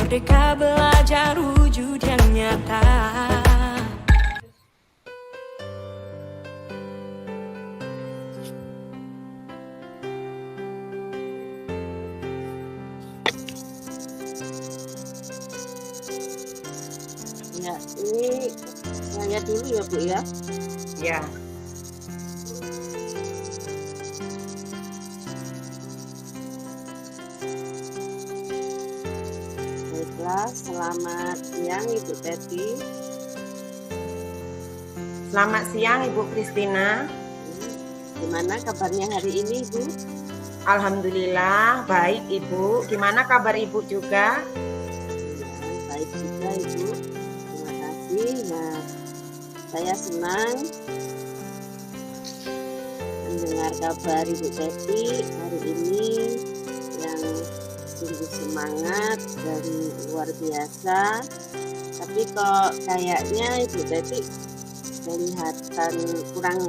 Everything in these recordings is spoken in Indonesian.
Merdeka belajar wujud yang nyata. Ya, ini saya dulu ya Bu ya. Ya, Baiklah, selamat siang Ibu Teti. selamat siang Ibu Kristina. Gimana kabarnya hari ini Bu? Alhamdulillah baik Ibu. Gimana kabar Ibu juga? Ya, baik juga Ibu. Terima kasih. Nah, saya senang mendengar kabar Ibu Teti hari ini yang sungguh semangat dan luar biasa. Tapi kok kayaknya Ibu Teti kelihatan kurang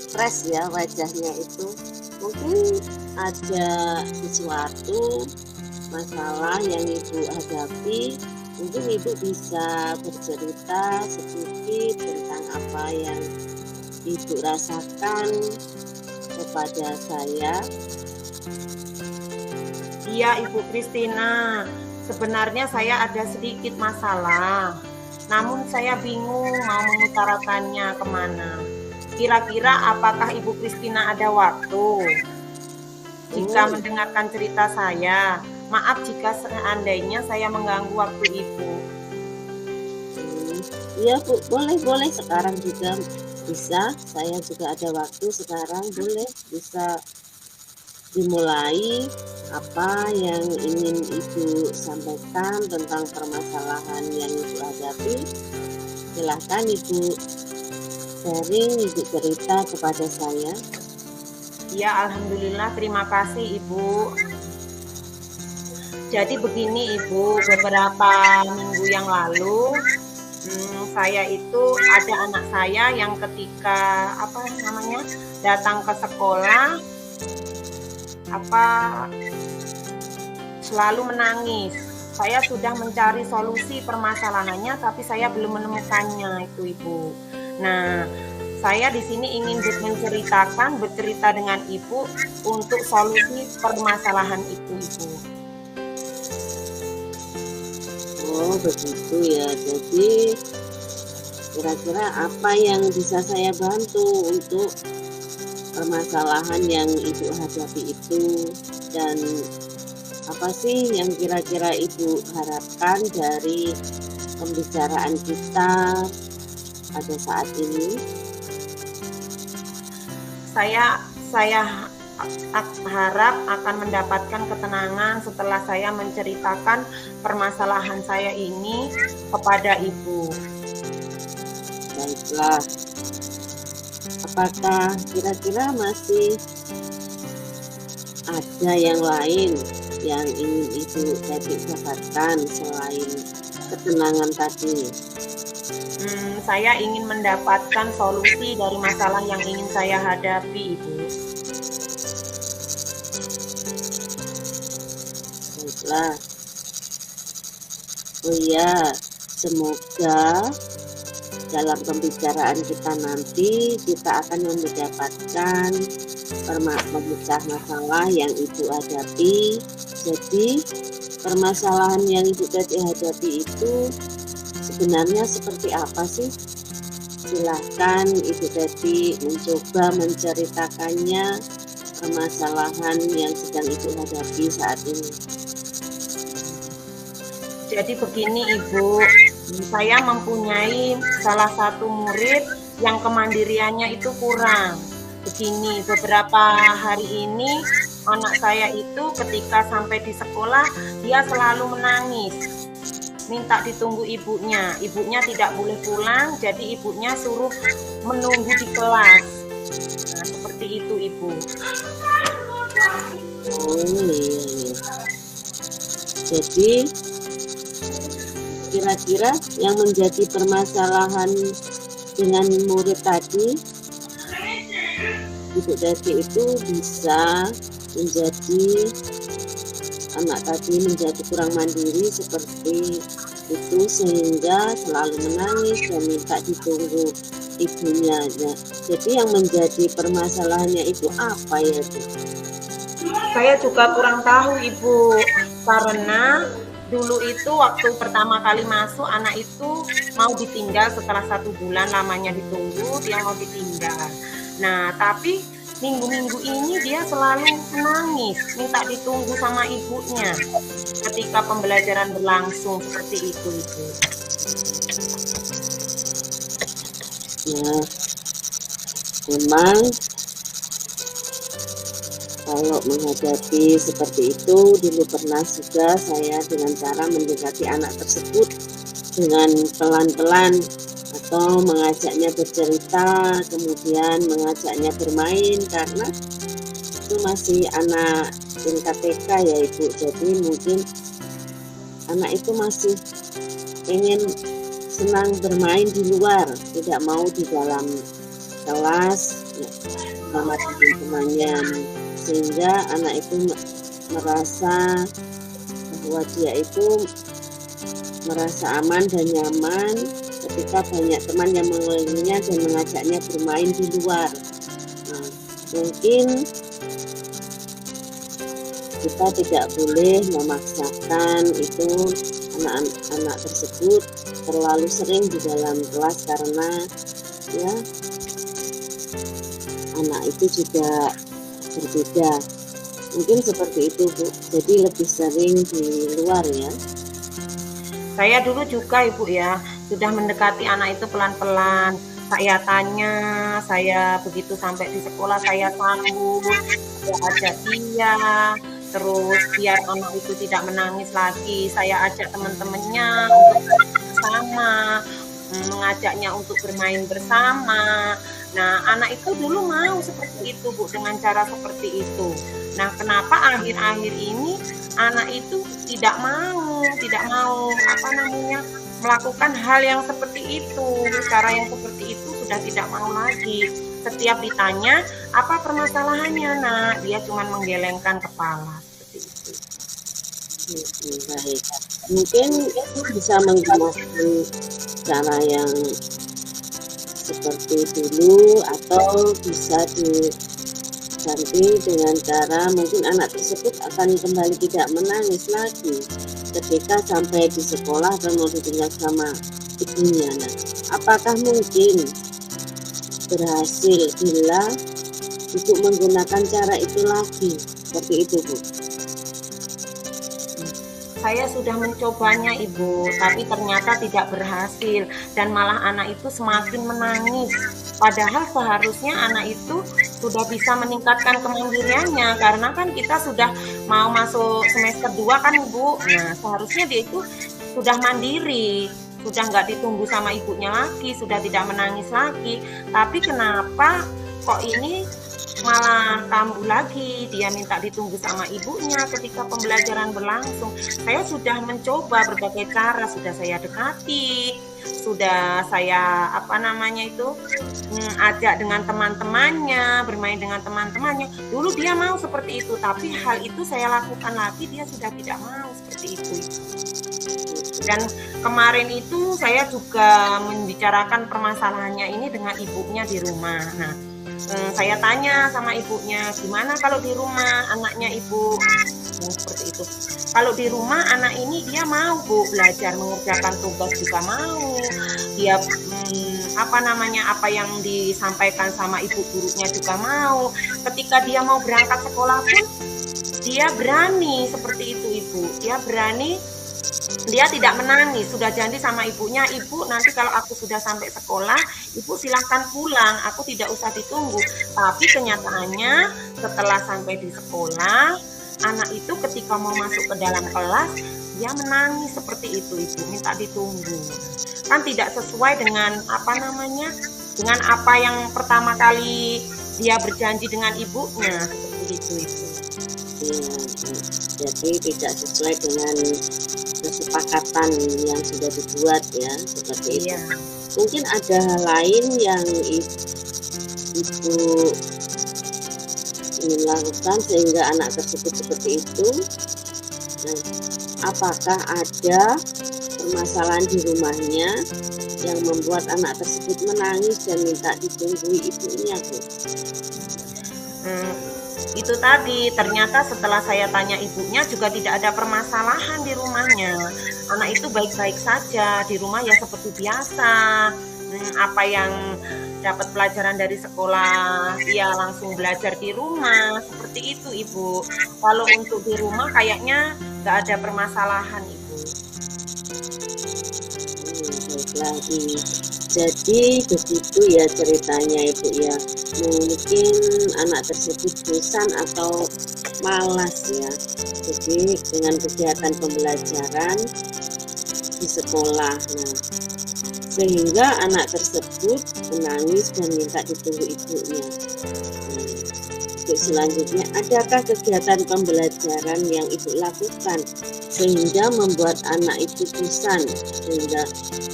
fresh ya wajahnya itu. Mungkin ada sesuatu masalah yang Ibu hadapi. Mungkin Ibu bisa bercerita sedikit tentang apa yang Ibu rasakan kepada saya. Iya Ibu Kristina, sebenarnya saya ada sedikit masalah. Namun saya bingung mau mengutarakannya kemana. Kira-kira apakah Ibu Kristina ada waktu? Jika mendengarkan cerita saya, maaf jika seandainya saya mengganggu waktu Ibu. Iya Bu, boleh sekarang juga bisa. Saya juga ada waktu sekarang, boleh bisa dimulai apa yang ingin Ibu sampaikan tentang permasalahan yang Ibu hadapi. Silahkan Ibu sharing, Ibu cerita kepada saya. Ya, alhamdulillah, terima kasih Ibu. Jadi begini Ibu, beberapa minggu yang lalu saya itu ada anak saya yang ketika datang ke sekolah selalu menangis. Saya sudah mencari solusi permasalahannya, tapi saya belum menemukannya itu Ibu. Nah, saya di sini ingin bercerita dengan Ibu untuk solusi permasalahan itu Ibu. Oh begitu ya. Jadi kira-kira apa yang bisa saya bantu untuk permasalahan yang Ibu hadapi itu, dan apa sih yang kira-kira Ibu harapkan dari pembicaraan kita pada saat ini? Saya harap akan mendapatkan ketenangan setelah saya menceritakan permasalahan saya ini kepada Ibu. Baiklah, apakah kira-kira masih ada yang lain yang ingin Ibu Teti dapatkan selain ketenangan tadi? Saya ingin mendapatkan solusi dari masalah yang ingin saya hadapi, Ibu. Baiklah. Oh iya, semoga dalam pembicaraan kita nanti kita akan mendapatkan pemecah masalah yang Ibu hadapi. Jadi permasalahan yang Ibu Teti hadapi itu sebenarnya seperti apa sih? Silahkan Ibu Teti mencoba menceritakannya, permasalahan yang sedang Ibu hadapi saat ini. Jadi begini Ibu, saya mempunyai salah satu murid yang kemandiriannya itu kurang. Begini, beberapa hari ini anak saya itu ketika sampai di sekolah dia selalu menangis, minta ditunggu ibunya. Ibunya tidak boleh pulang, jadi ibunya suruh menunggu di kelas. Nah, seperti itu Ibu. Oh iya. Jadi kira-kira yang menjadi permasalahan dengan murid tadi, Ibu Teti itu bisa menjadi anak tadi menjadi kurang mandiri seperti itu, sehingga selalu menangis dan minta ditunggu ibunya. Nah, jadi yang menjadi permasalahannya itu apa ya, Bu? Saya juga kurang tahu Ibu, karena dulu itu waktu pertama kali masuk anak itu mau ditinggal setelah 1 bulan lamanya ditunggu, dia mau ditinggal. Nah, tapi minggu-minggu ini dia selalu menangis, minta ditunggu sama ibunya ketika pembelajaran berlangsung seperti itu, Ibu. Ya, memang kalau menghadapi seperti itu, dulu pernah juga saya dengan cara mendekati anak tersebut dengan pelan-pelan, atau mengajaknya bercerita, kemudian mengajaknya bermain, karena itu masih anak tingkat TK ya Ibu. Jadi mungkin anak itu masih pengen senang bermain di luar, tidak mau di dalam kelas sama teman-temannya, sehingga anak itu merasa bahwa dia itu merasa aman dan nyaman ketika banyak teman yang mengelilinginya dan mengajaknya bermain di luar. Nah, mungkin kita tidak boleh memaksakan itu anak-anak tersebut terlalu sering di dalam kelas, karena ya anak itu juga berbeda. Mungkin seperti itu, Bu. Jadi lebih sering di luar ya. Saya dulu juga Ibu ya, sudah mendekati anak itu pelan-pelan. Saya tanya, saya begitu sampai di sekolah saya sambut, saya ajak dia, terus biar anak itu tidak menangis lagi, saya ajak teman-temannya untuk bersama, mengajaknya untuk bermain bersama. Nah, anak itu dulu mau seperti itu, Bu, dengan cara seperti itu. Nah, kenapa akhir-akhir ini anak itu tidak mau melakukan hal yang seperti itu, cara yang seperti itu sudah tidak mau lagi. Setiap ditanya apa permasalahannya, Nak, dia cuma menggelengkan kepala seperti itu. Baik, mungkin itu bisa menggunakan cara yang seperti dulu, atau bisa diganti dengan cara mungkin anak tersebut akan kembali tidak menangis lagi ketika sampai di sekolah dan mau ditinggal sama ibunya. Nah, apakah mungkin berhasil bila ibu menggunakan cara itu lagi seperti itu, Bu? Saya sudah mencobanya Ibu, tapi ternyata tidak berhasil dan malah anak itu semakin menangis. Padahal seharusnya anak itu sudah bisa meningkatkan kemandiriannya, karena kan kita sudah mau masuk semester 2 kan Ibu. Nah, seharusnya dia itu sudah mandiri, sudah nggak ditunggu sama ibunya lagi, sudah tidak menangis lagi. Tapi kenapa kok ini malah kambuh lagi, dia minta ditunggu sama ibunya ketika pembelajaran berlangsung. Saya sudah mencoba berbagai cara, sudah saya dekati, sudah saya ajak dengan teman-temannya, bermain dengan teman-temannya. Dulu dia mau seperti itu, tapi hal itu saya lakukan lagi, dia sudah tidak mau seperti itu. Dan kemarin itu saya juga membicarakan permasalahannya ini dengan ibunya di rumah. Nah, saya tanya sama ibunya, gimana kalau di rumah anaknya Ibu? Seperti itu. Kalau di rumah anak ini dia mau, Bu, belajar, mengerjakan tugas juga mau. Dia apa yang disampaikan sama ibu gurunya juga mau. Ketika dia mau berangkat sekolah pun dia berani seperti itu, Ibu. Dia berani, dia tidak menangis, sudah janji sama ibunya, Ibu nanti kalau aku sudah sampai sekolah, Ibu silahkan pulang, aku tidak usah ditunggu. Tapi kenyataannya setelah sampai di sekolah, anak itu ketika mau masuk ke dalam kelas, dia menangis seperti itu, Ibu, minta ditunggu. Kan tidak sesuai dengan dengan apa yang pertama kali dia berjanji dengan ibunya, seperti itu, Ibu. Jadi tidak sesuai dengan kesepakatan yang sudah dibuat ya, seperti itu. Mungkin ada hal lain yang ibu ingin lakukan sehingga anak tersebut seperti itu. Nah, apakah ada permasalahan di rumahnya yang membuat anak tersebut menangis dan minta ditunggui ibunya, Bu? Itu tadi, ternyata setelah saya tanya ibunya juga tidak ada permasalahan di rumahnya. Anak itu baik-baik saja, di rumah ya seperti biasa. Apa yang dapat pelajaran dari sekolah, ya langsung belajar di rumah, seperti itu Ibu. Kalau untuk di rumah kayaknya nggak ada permasalahan Ibu. Baiklah, jadi begitu ya ceritanya Ibu ya. Mungkin anak tersebut bosan atau malas ya. Jadi dengan kegiatan pembelajaran di sekolah, nah, sehingga anak tersebut menangis dan minta ditunggu ibunya. Nah, untuk selanjutnya, adakah kegiatan pembelajaran yang Ibu lakukan sehingga membuat anak itu bosan sehingga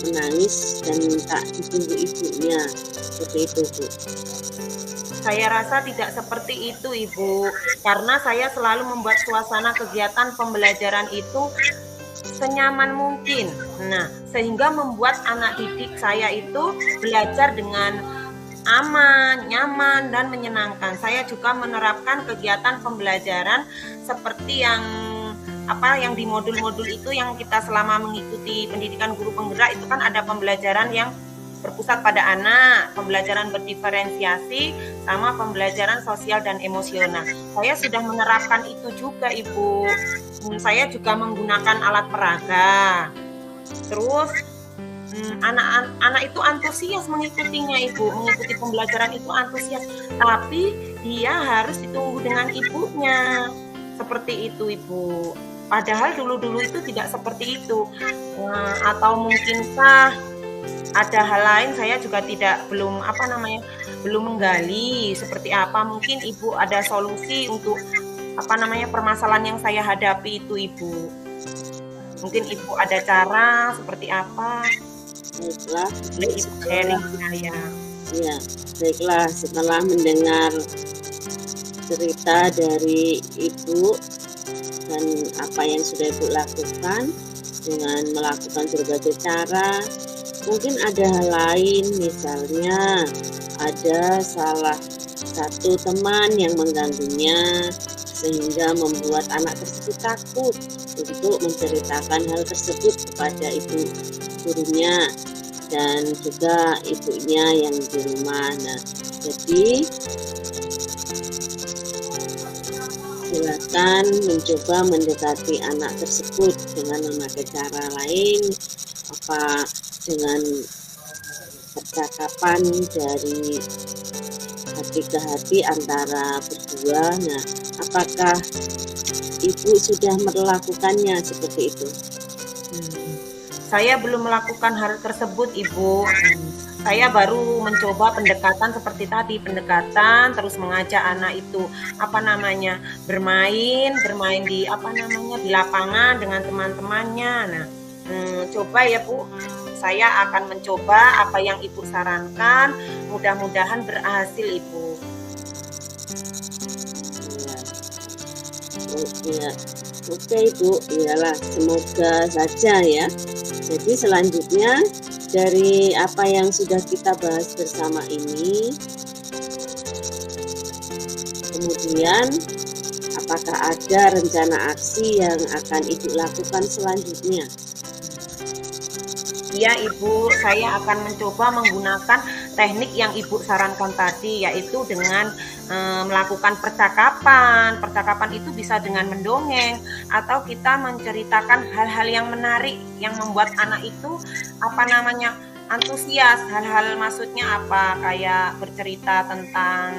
menangis dan minta ditunggu ibunya? Seperti itu, Bu. Saya rasa tidak seperti itu Ibu, karena saya selalu membuat suasana kegiatan pembelajaran itu senyaman mungkin. Nah, sehingga membuat anak didik saya itu belajar dengan aman, nyaman, dan menyenangkan. Saya juga menerapkan kegiatan pembelajaran seperti yang di modul-modul itu yang kita selama mengikuti pendidikan guru penggerak itu kan ada pembelajaran yang berpusat pada anak, pembelajaran berdiferensiasi, sama pembelajaran sosial dan emosional. Saya sudah menerapkan itu juga Ibu. Saya juga menggunakan alat peraga. Terus anak itu antusias mengikutinya Ibu, mengikuti pembelajaran itu antusias. Tapi dia harus ditunggu dengan ibunya. Seperti itu Ibu. Padahal dulu-dulu itu tidak seperti itu. Atau mungkinkah ada hal lain, saya juga belum menggali seperti apa. Mungkin Ibu ada solusi untuk permasalahan yang saya hadapi itu Ibu. Mungkin Ibu ada cara seperti apa? Baiklah, Ibu sharing saya. Ya, baiklah, setelah mendengar cerita dari Ibu dan apa yang sudah Ibu lakukan dengan melakukan berbagai cara, mungkin ada hal lain, misalnya ada salah satu teman yang mengganggunya sehingga membuat anak tersebut takut untuk menceritakan hal tersebut kepada ibu gurunya dan juga ibunya yang di rumah. Nah, jadi silakan mencoba mendekati anak tersebut dengan memakai cara lain, dengan percakapan dari hati ke hati antara berdua. Nah, apakah Ibu sudah melakukannya seperti itu? Saya belum melakukan hal tersebut Ibu. Saya baru mencoba pendekatan seperti tadi, pendekatan terus mengajak anak itu bermain di di lapangan dengan teman-temannya. Nah, coba ya Bu, saya akan mencoba apa yang Ibu sarankan, mudah-mudahan berhasil Ibu. Ya. Oke Ibu, iyalah, semoga saja ya. Jadi selanjutnya dari apa yang sudah kita bahas bersama ini, kemudian apakah ada rencana aksi yang akan Ibu lakukan selanjutnya? Iya Ibu, saya akan mencoba menggunakan teknik yang Ibu sarankan tadi, yaitu dengan melakukan percakapan. Percakapan itu bisa dengan mendongeng atau kita menceritakan hal-hal yang menarik yang membuat anak itu antusias. Hal-hal maksudnya kayak bercerita tentang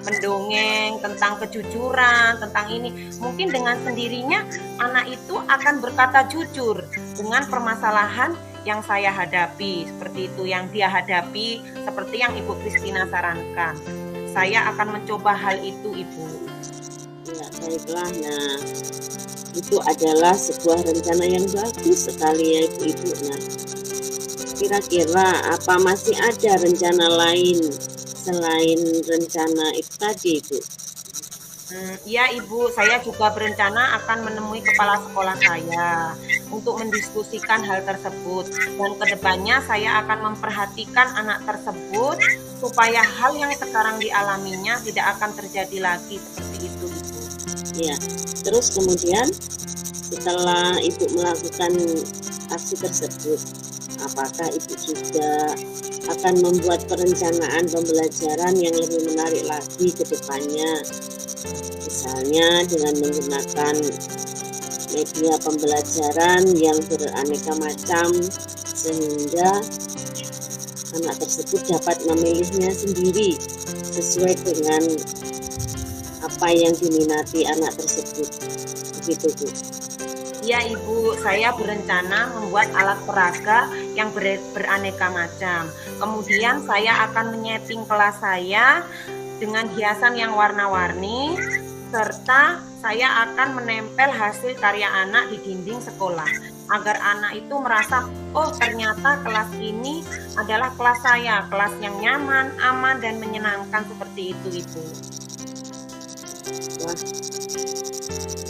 mendongeng, tentang kejujuran, tentang ini. Mungkin dengan sendirinya anak itu akan berkata jujur dengan permasalahan yang saya hadapi, seperti itu yang dia hadapi, seperti yang Ibu Christina sarankan. Saya akan mencoba hal itu Ibu. Ya, baiklah. Nah, itu adalah sebuah rencana yang bagus sekali ya Ibu-Ibu. Nah, kira-kira apa masih ada rencana lain selain rencana itu tadi Ibu? Ya Ibu, saya juga berencana akan menemui kepala sekolah saya untuk mendiskusikan hal tersebut. Dan kedepannya saya akan memperhatikan anak tersebut supaya hal yang sekarang dialaminya tidak akan terjadi lagi seperti itu Ibu. Ya, terus kemudian setelah Ibu melakukan aksi tersebut, apakah Ibu juga akan membuat perencanaan pembelajaran yang lebih menarik lagi ke depannya? Misalnya dengan menggunakan media pembelajaran yang beraneka macam sehingga anak tersebut dapat memilihnya sendiri sesuai dengan apa yang diminati anak tersebut. Begitu, Bu. Ya Ibu, saya berencana membuat alat peraga yang beraneka macam. Kemudian saya akan menyeting kelas saya dengan hiasan yang warna-warni, serta saya akan menempel hasil karya anak di dinding sekolah agar anak itu merasa, oh ternyata kelas ini adalah kelas saya, kelas yang nyaman, aman, dan menyenangkan seperti itu Ibu. Wah,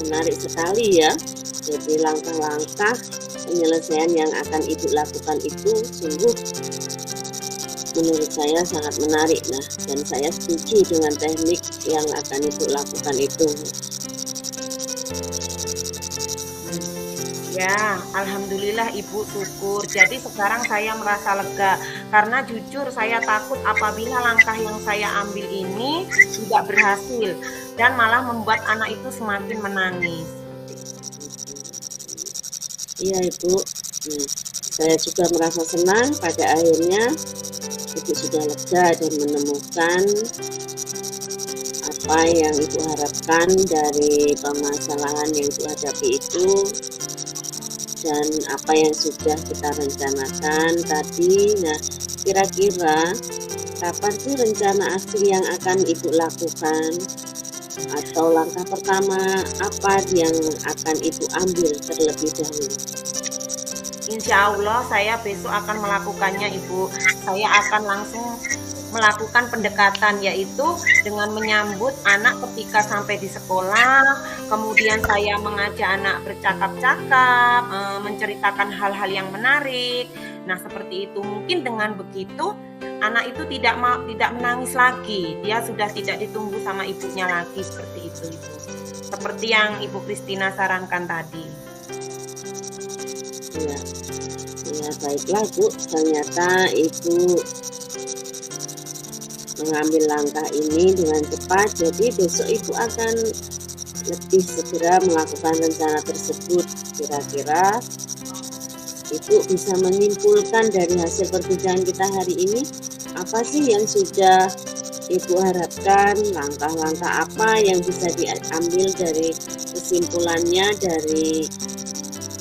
menarik sekali ya. Jadi langkah-langkah penyelesaian yang akan Ibu lakukan itu sungguh menurut saya sangat menarik. Nah, dan saya setuju dengan teknik yang akan Ibu lakukan itu. Ya, alhamdulillah Ibu, syukur. Jadi sekarang saya merasa lega karena jujur saya takut apabila langkah yang saya ambil ini tidak berhasil dan malah membuat anak itu semakin menangis. Iya Ibu, saya juga merasa senang pada akhirnya Ibu sudah lega dan menemukan apa yang Ibu harapkan dari permasalahan yang Ibu hadapi itu, dan apa yang sudah kita rencanakan tadi. Nah, kira-kira kapan sih rencana aksi yang akan Ibu lakukan? Atau langkah pertama apa yang akan Ibu ambil terlebih dahulu? Insya Allah saya besok akan melakukannya Ibu. Saya akan langsung melakukan pendekatan, yaitu dengan menyambut anak ketika sampai di sekolah. Kemudian saya mengajak anak bercakap-cakap, menceritakan hal-hal yang menarik. Nah seperti itu, mungkin dengan begitu anak itu tidak menangis lagi. Dia sudah tidak ditunggu sama ibunya lagi, seperti itu Ibu. Seperti yang Ibu Kristina sarankan tadi. Ya baiklah Bu, ternyata Ibu mengambil langkah ini dengan cepat. Jadi besok Ibu akan lebih segera melakukan rencana tersebut. Kira-kira Ibu bisa menyimpulkan dari hasil perbincangan kita hari ini, apa sih yang sudah Ibu harapkan, langkah-langkah apa yang bisa diambil dari kesimpulannya dari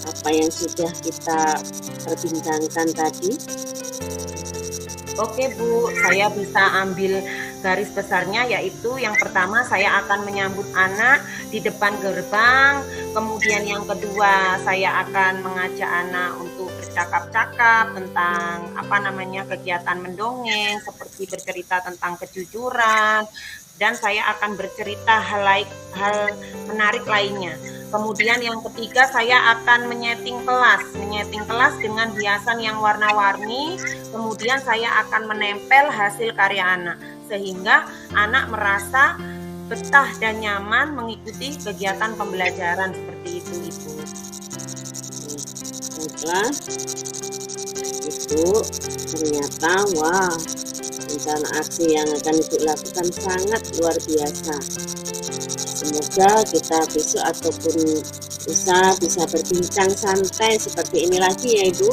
apa yang sudah kita perbincangkan tadi? Oke Bu, saya bisa ambil garis besarnya, yaitu yang pertama saya akan menyambut anak di depan gerbang. Kemudian yang kedua saya akan mengajak anak untuk bercakap-cakap tentang kegiatan mendongeng, seperti bercerita tentang kejujuran, dan saya akan bercerita hal menarik lainnya. Kemudian yang ketiga saya akan menyeting kelas dengan hiasan yang warna-warni. Kemudian saya akan menempel hasil karya anak sehingga anak merasa betah dan nyaman mengikuti kegiatan pembelajaran seperti itu Ibu. Baiklah Ibu, ternyata rencana aksi yang akan Ibu lakukan sangat luar biasa. Semoga kita besok ataupun lusa bisa berbincang santai seperti ini lagi ya Ibu.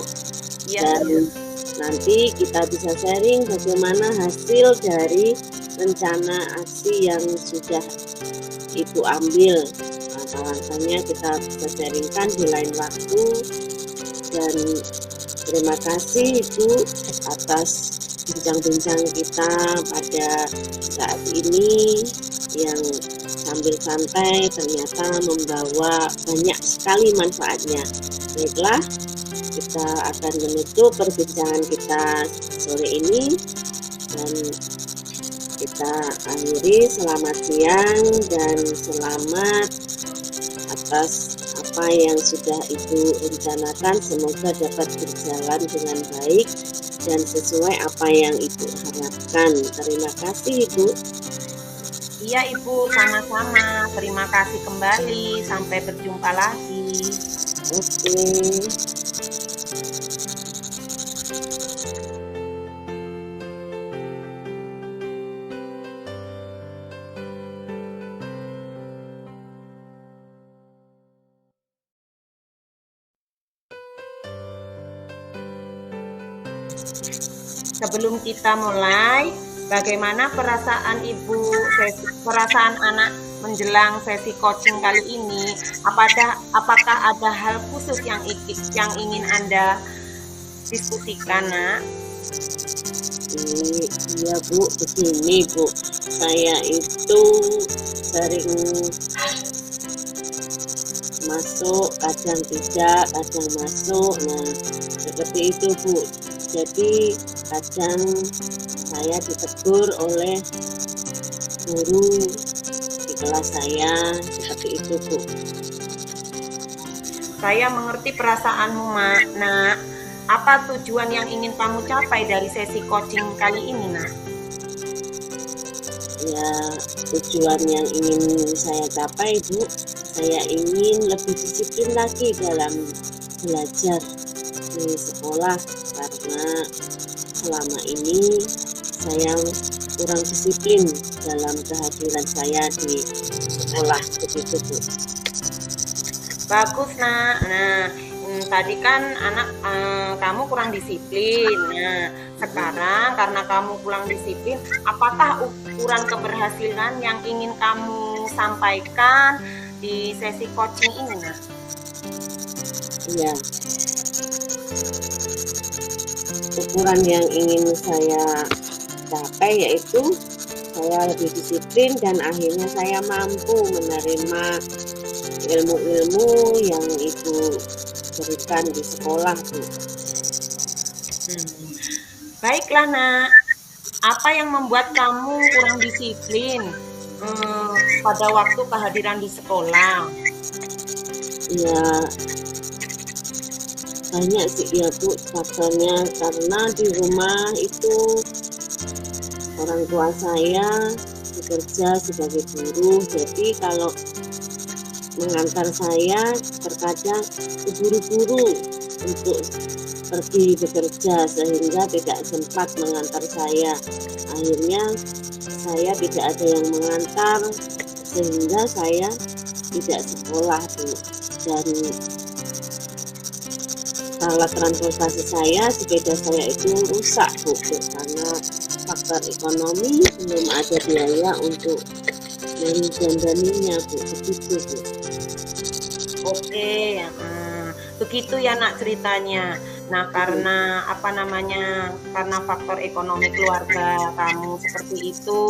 Ya. Dan nanti kita bisa sharing bagaimana hasil dari rencana aksi yang sudah Ibu ambil. Langkah-langkahnya kita bisa sharingkan di lain waktu. Dan terima kasih Ibu atas bincang-bincang kita pada saat ini yang sambil santai ternyata membawa banyak sekali manfaatnya. Baiklah, kita akan menutup perbincangan kita sore ini dan kita kita akhiri. Selamat siang dan selamat atas apa yang sudah Ibu rencanakan. Semoga dapat berjalan dengan baik dan sesuai apa yang Ibu harapkan. Terima kasih Ibu. Iya Ibu, sama-sama. Terima kasih kembali. Sampai berjumpa lagi. Oke. Sebelum kita mulai, bagaimana perasaan Ibu, perasaan anak menjelang sesi coaching kali ini? Apakah ada hal khusus yang ingin Anda diskusikan, Nak? Iya Bu, begini Bu, saya itu sering masuk, kadang tidak, kadang masuk. Nah, seperti itu Bu. Jadi kadang saya ditegur oleh guru di kelas saya, seperti itu Bu. Saya mengerti perasaanmu, Nak. Apa tujuan yang ingin kamu capai dari sesi coaching kali ini, Nak? Ya, tujuan yang ingin saya capai Bu, saya ingin lebih disiplin lagi dalam belajar di sekolah, karena selama ini saya kurang disiplin dalam kehadiran saya di sekolah, begitu Bu. Bagus, Nak. Nah, tadi kan kamu kurang disiplin. Nah, sekarang karena kamu kurang disiplin, apakah ukuran keberhasilan yang ingin kamu sampaikan di sesi coaching ini, Nak? Iya. Ukuran yang ingin saya capai yaitu saya lebih disiplin dan akhirnya saya mampu menerima ilmu-ilmu yang Ibu berikan di sekolah Bu. Baiklah Nak, apa yang membuat kamu kurang disiplin pada waktu kehadiran di sekolah? Ya banyak sih ya Bu faktornya, karena di rumah itu orang tua saya bekerja sebagai buruh, jadi kalau mengantar saya terkadang keburu-buru untuk pergi bekerja sehingga tidak sempat mengantar saya. Akhirnya saya tidak ada yang mengantar sehingga saya tidak sekolah Bu. Dan alat transportasi saya, sepeda saya itu rusak Bu, karena faktor ekonomi belum ada biaya untuk menjandaninya Bu, begitu Bu. Oke, begitu ya Nak ceritanya. Nah, karena karena faktor ekonomi keluarga kamu seperti itu,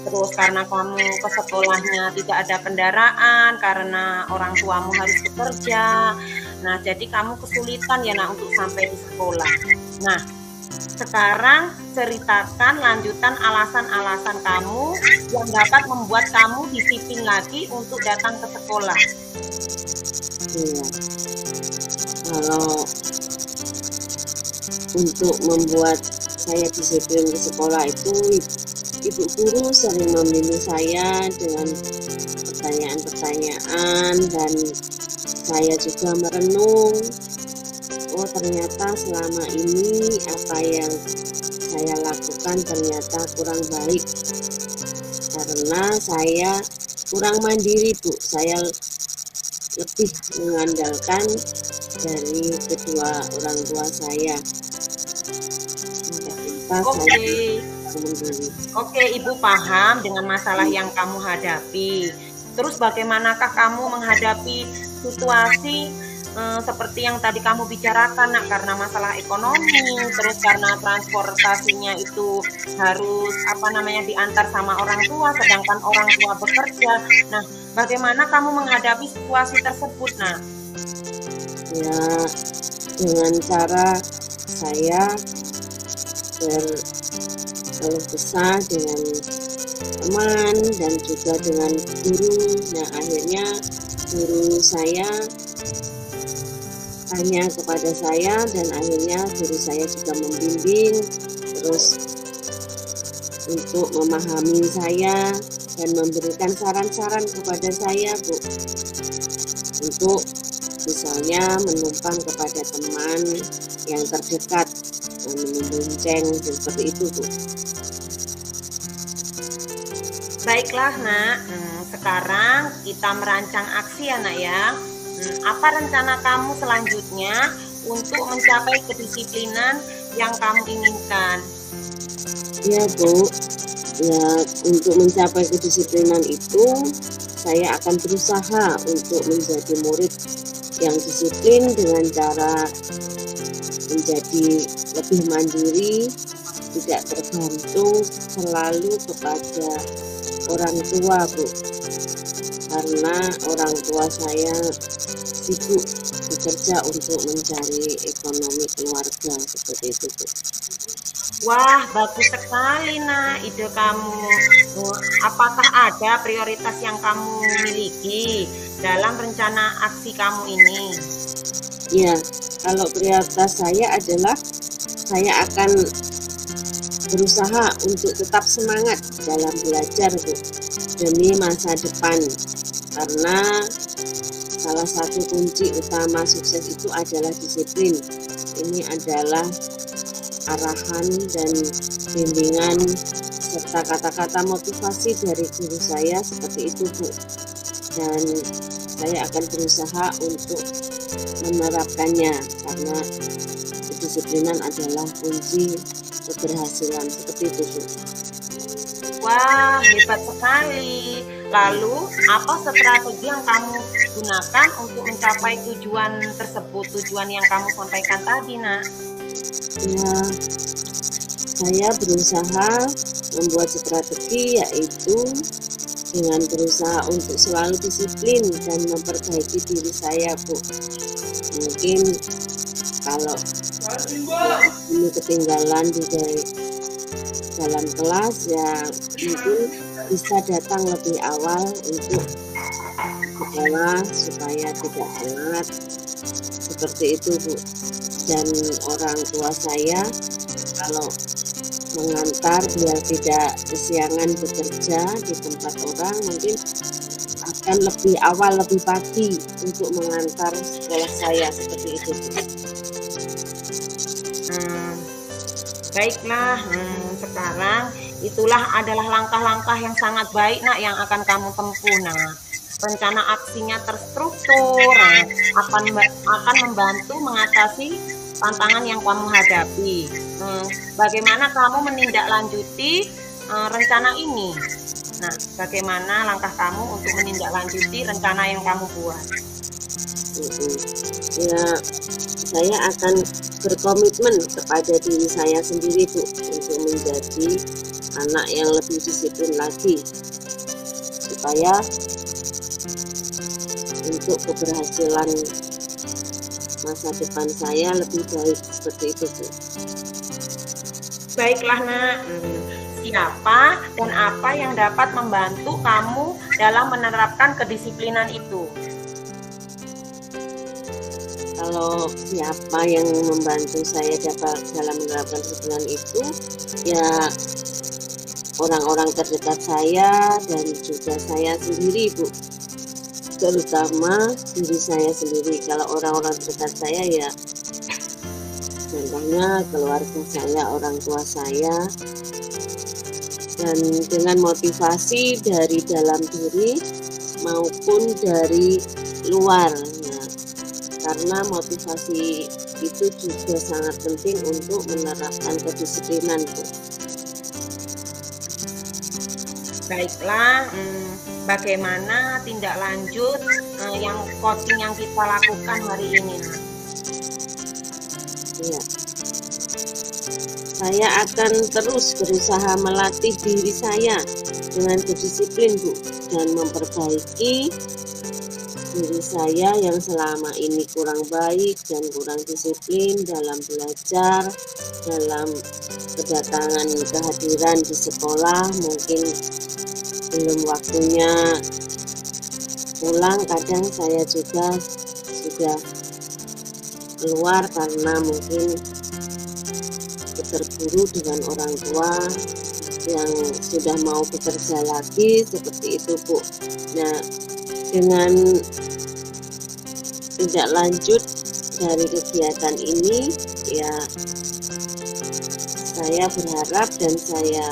terus karena kamu ke sekolahnya tidak ada kendaraan karena orang tuamu harus bekerja. Nah, jadi kamu kesulitan ya Nak untuk sampai di sekolah. Nah, sekarang ceritakan lanjutan alasan-alasan kamu yang dapat membuat kamu disiplin lagi untuk datang ke sekolah. Iya. Kalau untuk membuat saya disiplin ke sekolah itu, ibu guru sering membimbing saya dengan pertanyaan-pertanyaan dan saya juga merenung. Oh, ternyata selama ini apa yang saya lakukan ternyata kurang baik, karena saya kurang mandiri Bu. Saya lebih mengandalkan dari kedua orang tua saya. Oke, Ibu paham dengan masalah yang kamu hadapi. Terus bagaimanakah kamu menghadapi situasi seperti yang tadi kamu bicarakan Nak, karena masalah ekonomi, terus karena transportasinya itu harus diantar sama orang tua, sedangkan orang tua bekerja. Nah, bagaimana kamu menghadapi situasi tersebut, Nak? Ya, dengan cara saya berkeluh kesah dengan teman dan juga dengan guru. Nah, akhirnya guru saya tanya kepada saya dan akhirnya guru saya juga membimbing terus untuk memahami saya dan memberikan saran-saran kepada saya, Bu, untuk misalnya menumpang kepada teman yang terdekat, membonceng seperti itu, Bu. Baiklah nak, sekarang kita merancang aksi ya nak ya. Apa rencana kamu selanjutnya untuk mencapai kedisiplinan yang kamu inginkan? Ya, Bu, ya untuk mencapai kedisiplinan itu saya akan berusaha untuk menjadi murid yang disiplin dengan cara menjadi lebih mandiri, tidak tergantung selalu kepada orang tua, Bu, karena orang tua saya sibuk bekerja untuk mencari ekonomi keluarga seperti itu, Bu. Wah, bagus sekali nak ide kamu. Apakah ada prioritas yang kamu miliki dalam rencana aksi kamu ini? Ya, kalau prioritas saya adalah saya akan berusaha untuk tetap semangat dalam belajar, Bu, demi masa depan, karena salah satu kunci utama sukses itu adalah disiplin. Ini adalah arahan dan bimbingan serta kata-kata motivasi dari guru saya seperti itu, Bu, dan saya akan berusaha untuk menerapkannya karena kedisiplinan adalah kunci keberhasilan seperti itu, Bu. Wah, hebat sekali. Lalu, apa strategi yang kamu gunakan untuk mencapai tujuan tersebut, tujuan yang kamu sampaikan tadi, nak? Ya, saya berusaha membuat strategi yaitu dengan berusaha untuk selalu disiplin dan memperbaiki diri saya, Bu. Mungkin kalau ini ketinggalan di dalam kelas ya mungkin bisa datang lebih awal untuk sekolah supaya tidak telat seperti itu, Bu. Dan orang tua saya kalau mengantar biar tidak kesiangan bekerja di tempat orang mungkin akan lebih awal, lebih pagi untuk mengantar sekolah saya seperti itu, Bu. Baiklah, sekarang itulah adalah langkah-langkah yang sangat baik nak yang akan kamu tempuh. Nah, rencana aksinya terstruktur, akan membantu mengatasi tantangan yang kamu hadapi. Bagaimana kamu menindaklanjuti rencana ini? Nah, bagaimana langkah kamu untuk menindaklanjuti rencana yang kamu buat? Ya, saya akan berkomitmen kepada diri saya sendiri, Bu, untuk menjadi anak yang lebih disiplin lagi supaya untuk keberhasilan masa depan saya lebih baik seperti itu, Bu. Baiklah nak, siapa dan apa yang dapat membantu kamu dalam menerapkan kedisiplinan itu? Kalau siapa yang membantu saya dalam menerapkan disiplin itu, ya orang-orang terdekat saya dan juga saya sendiri, Bu. Terutama diri saya sendiri. Kalau orang-orang terdekat saya ya contohnya keluarga saya, orang tua saya, dan dengan motivasi dari dalam diri maupun dari luar. Nah, karena motivasi itu juga sangat penting untuk menerapkan kedisiplinan, Bu. Baiklah, bagaimana tindak lanjut yang coaching yang kita lakukan hari ini? Ya. Saya akan terus berusaha melatih diri saya dengan berdisiplin, Bu, dan memperbaiki diri saya yang selama ini kurang baik dan kurang disiplin dalam belajar, dalam kedatangan kehadiran di sekolah mungkin belum waktunya pulang, kadang saya juga sudah keluar karena mungkin terburu dengan orang tua yang sudah mau bekerja lagi, seperti itu Bu. Nah, dengan tindak lanjut dari kegiatan ini ya, saya berharap dan saya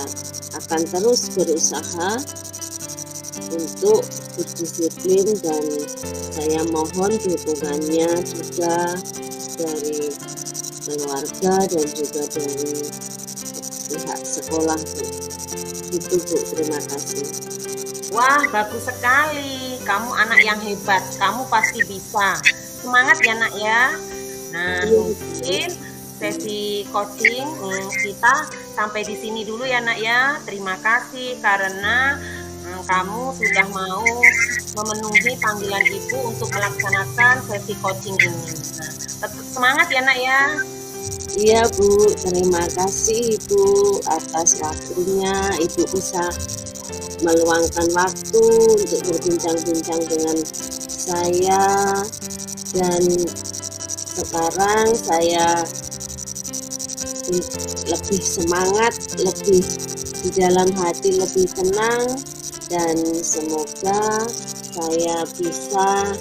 akan terus berusaha untuk berdisiplin, dan saya mohon dukungannya juga dari keluarga dan juga dari pihak sekolah Bu. Itu Bu, terima kasih. Wah, bagus sekali. Kamu anak yang hebat. Kamu pasti bisa. Semangat ya nak ya. Nah, mungkin sesi coaching kita sampai di sini dulu ya nak ya. Terima kasih karena kamu sudah mau memenuhi panggilan ibu untuk melaksanakan sesi coaching ini. Nah, tetap semangat ya nak ya. Iya Bu, terima kasih Ibu atas waktunya. Ibu bisa meluangkan waktu untuk berbincang-bincang dengan saya, dan sekarang saya lebih semangat, lebih di dalam hati lebih tenang, dan semoga saya bisa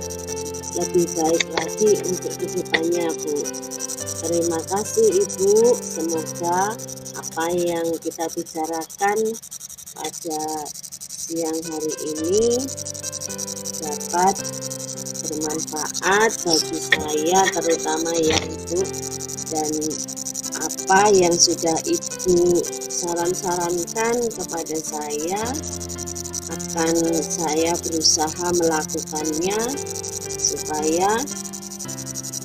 lebih baik lagi untuk kedepannya Bu. Terima kasih Ibu, semoga apa yang kita bicarakan pada siang hari ini dapat bermanfaat bagi saya terutama ya Ibu, dan apa yang sudah Ibu saran-sarankan kepada saya akan saya berusaha melakukannya supaya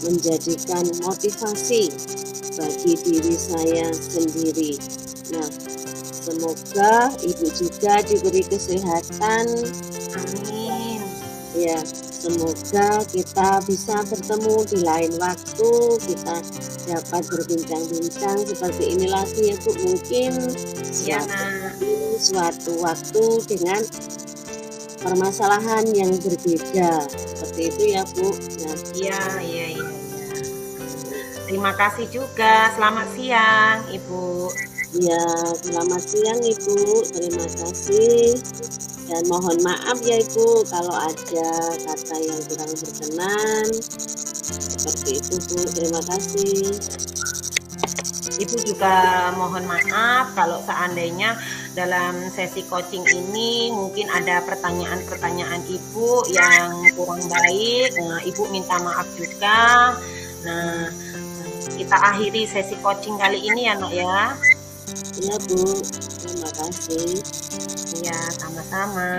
menjadikan motivasi bagi diri saya sendiri. Nah, semoga Ibu juga diberi kesehatan. Amin. Ya, semoga kita bisa bertemu di lain waktu, kita dapat berbincang-bincang seperti ini lagi ya Bu. Mungkin Ya, suatu waktu dengan permasalahan yang berbeda. Seperti itu ya Bu. Nah, iya. Terima kasih juga. Selamat siang, Ibu. ya, selamat siang Ibu. Terima kasih. Dan mohon maaf ya Ibu kalau ada kata yang kurang berkenan. Seperti itu Bu. Terima kasih. Ibu juga mohon maaf kalau seandainya dalam sesi coaching ini mungkin ada pertanyaan-pertanyaan Ibu yang kurang baik. Nah, Ibu minta maaf juga. Nah, kita akhiri sesi coaching kali ini ya nak ya. Iya Bu, terima kasih. Ya, sama-sama.